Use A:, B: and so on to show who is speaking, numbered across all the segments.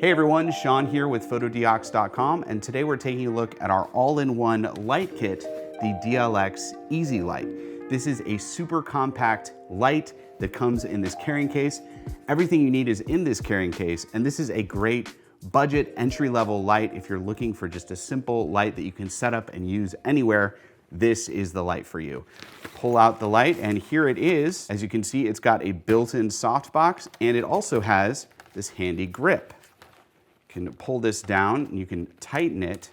A: Hey everyone, Sean here with Fotodiox.com, and today we're taking a look at our all-in-one light kit, the DLX EZ-Light. This is a super compact light that comes in this carrying case. Everything you need is in this carrying case, and this is a great budget entry-level light. If you're looking for just a simple light that you can set up and use anywhere, this is the light for you. Pull out the light, and here it is. As you can see, it's got a built-in softbox, and it also has this handy grip. You can pull this down and you can tighten it.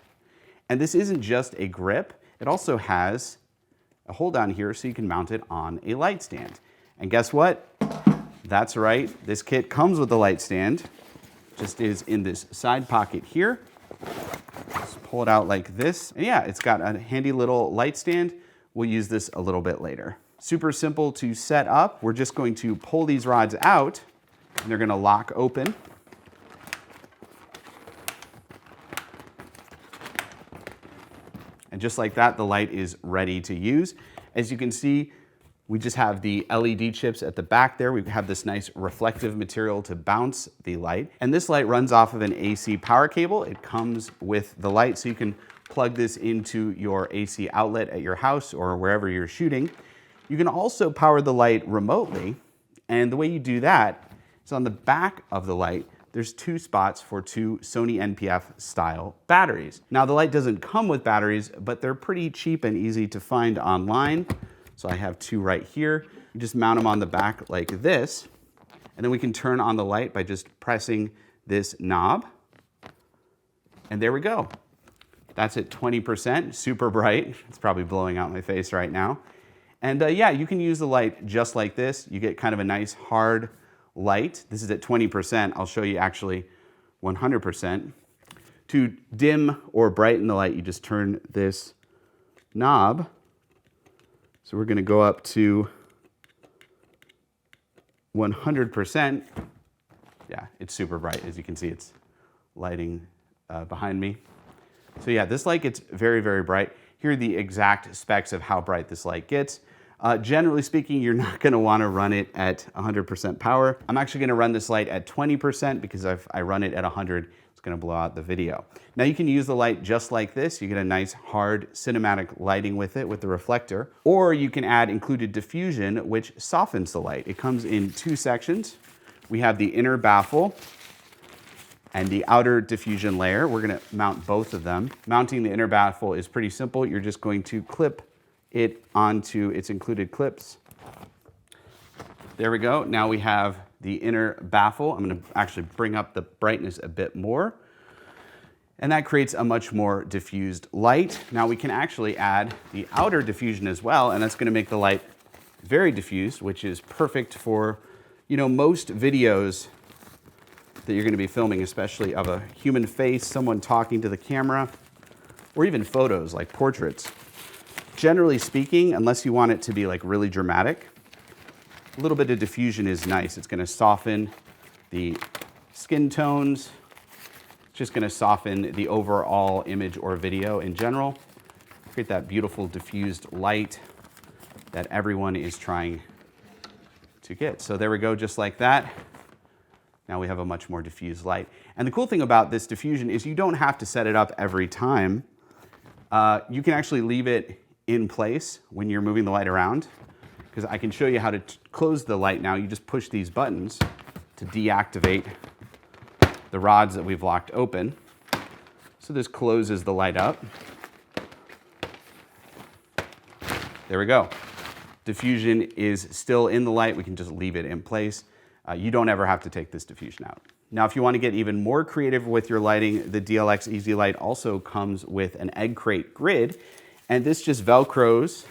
A: And this isn't just a grip, it also has a hold down here so you can mount it on a light stand. And guess what? That's right, this kit comes with a light stand. Just is in this side pocket here. Just pull it out like this. And yeah, it's got a handy little light stand. We'll use this a little bit later. Super simple to set up. We're just going to pull these rods out and they're gonna lock open. And just like that, the light is ready to use. As you can see, we just have the LED chips at the back there. We have this nice reflective material to bounce the light. And this light runs off of an AC power cable. It comes with the light, so you can plug this into your AC outlet at your house or wherever you're shooting. You can also power the light remotely. And the way you do that is on the back of the light, there's two spots for two Sony NPF style batteries. Now the light doesn't come with batteries, but they're pretty cheap and easy to find online. So I have two right here. You just mount them on the back like this, and then we can turn on the light by just pressing this knob. And there we go. That's at 20%, super bright. It's probably blowing out my face right now. And yeah, you can use the light just like this. You get kind of a nice hard light. This is at 20%. I'll show you actually 100%. To dim or brighten the light, you just turn this knob. So we're going to go up to 100%. Yeah, it's super bright. As you can see, it's lighting behind me. So yeah, this light gets very, very bright. Here are the exact specs of how bright this light gets. Generally speaking, you're not going to want to run it at 100% power. I'm actually going to run this light at 20% because if I run it at 100, it's going to blow out the video. Now you can use the light just like this. You get a nice hard cinematic lighting with it with the reflector, or you can add included diffusion, which softens the light. It comes in two sections. We have the inner baffle and the outer diffusion layer. We're going to mount both of them. Mounting the inner baffle is pretty simple. You're just going to clip it onto its included clips. There we go. Now we have the inner baffle. I'm going to actually bring up the brightness a bit more. And that creates a much more diffused light. Now we can actually add the outer diffusion as well, and that's going to make the light very diffused, which is perfect for, you know, most videos that you're going to be filming, especially of a human face, someone talking to the camera, or even photos like portraits. Generally speaking, unless you want it to be like really dramatic, a little bit of diffusion is nice. It's going to soften the skin tones. It's just going to soften the overall image or video in general. Create that beautiful diffused light that everyone is trying to get. So there we go, just like that. Now we have a much more diffused light. And the cool thing about this diffusion is you don't have to set it up every time. You can actually leave it in place when you're moving the light around, because I can show you how to close the light now. You just push these buttons to deactivate the rods that we've locked open. So this closes the light up. There we go. Diffusion is still in the light. We can just leave it in place. You don't ever have to take this diffusion out. Now, if you want to get even more creative with your lighting, the DLX EZ-Light also comes with an Eggcrate grid. And this just Velcros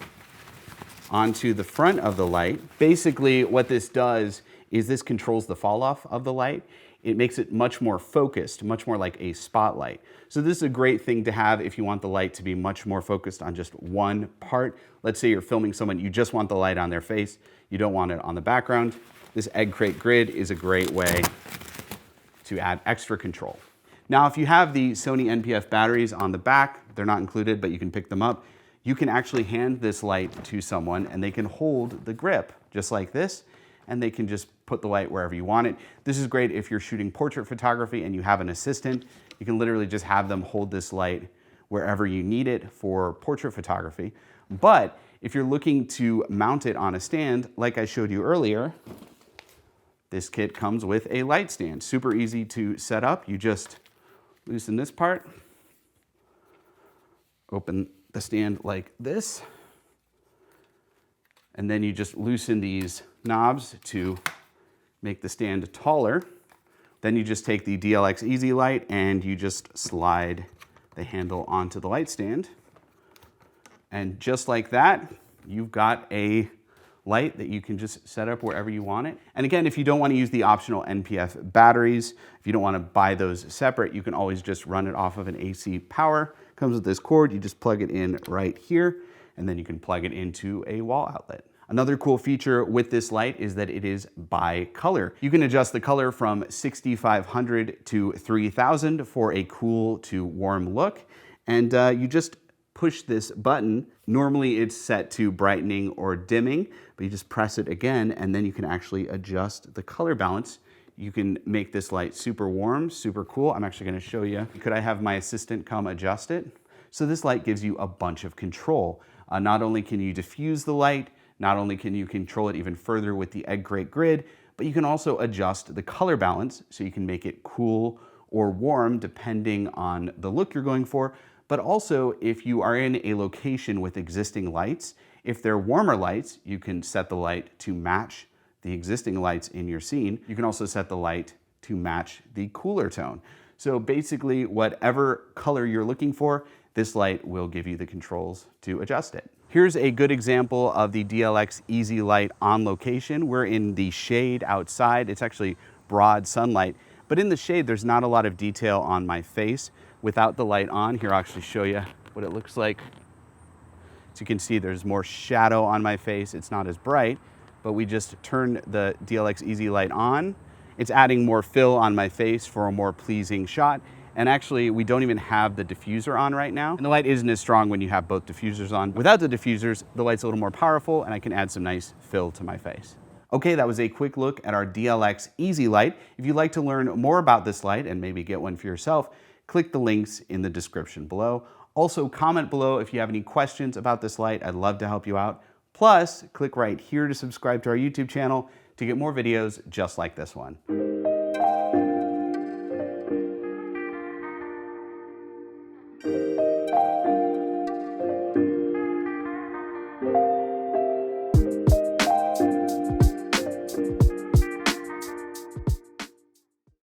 A: onto the front of the light. Basically, what this does is this controls the fall off of the light. It makes it much more focused, much more like a spotlight. So this is a great thing to have if you want the light to be much more focused on just one part. Let's say you're filming someone, you just want the light on their face. You don't want it on the background. This Eggcrate grid is a great way to add extra control. Now, if you have the Sony NPF batteries on the back, they're not included, but you can pick them up. You can actually hand this light to someone and they can hold the grip just like this. and they can just put the light wherever you want it. This is great if you're shooting portrait photography and you have an assistant. You can literally just have them hold this light wherever you need it for portrait photography. But if you're looking to mount it on a stand, like I showed you earlier, this kit comes with a light stand. Super easy to set up. You just loosen this part, open the stand like this, and then you just loosen these knobs to make the stand taller. Then you just take the DLX EZ-Light and you just slide the handle onto the light stand. And just like that, you've got a light that you can just set up wherever you want it. And again, if you don't want to use the optional NPF batteries, if you don't want to buy those separate, you can always just run it off of an AC power. Comes with this cord, you just plug it in right here, and then you can plug it into a wall outlet. Another cool feature with this light is that it is by color. You can adjust the color from 6500 to 3000 for a cool to warm look. And you just push this button. Normally it's set to brightening or dimming, but you just press it again and then you can actually adjust the color balance. You can make this light super warm, super cool. I'm actually gonna show you. Could I have my assistant come adjust it? So this light gives you a bunch of control. Not only can you diffuse the light, not only can you control it even further with the Eggcrate grid, but you can also adjust the color balance so you can make it cool or warm depending on the look you're going for. But also, if you are in a location with existing lights, if they're warmer lights, you can set the light to match the existing lights in your scene. You can also set the light to match the cooler tone. So basically, whatever color you're looking for, this light will give you the controls to adjust it. Here's a good example of the DLX EZ-Light on location. We're in the shade outside. It's actually broad sunlight, but in the shade, there's not a lot of detail on my face. Without the light on, here I'll actually show you what it looks like. As you can see, there's more shadow on my face. It's not as bright, but we just turn the DLX EZ-Light on. It's adding more fill on my face for a more pleasing shot. And actually, we don't even have the diffuser on right now. And the light isn't as strong when you have both diffusers on. Without the diffusers, the light's a little more powerful and I can add some nice fill to my face. Okay, that was a quick look at our DLX EZ-Light. If you'd like to learn more about this light and maybe get one for yourself, click the links in the description below. Also, comment below if you have any questions about this light. I'd love to help you out. Plus, click right here to subscribe to our YouTube channel to get more videos just like this one.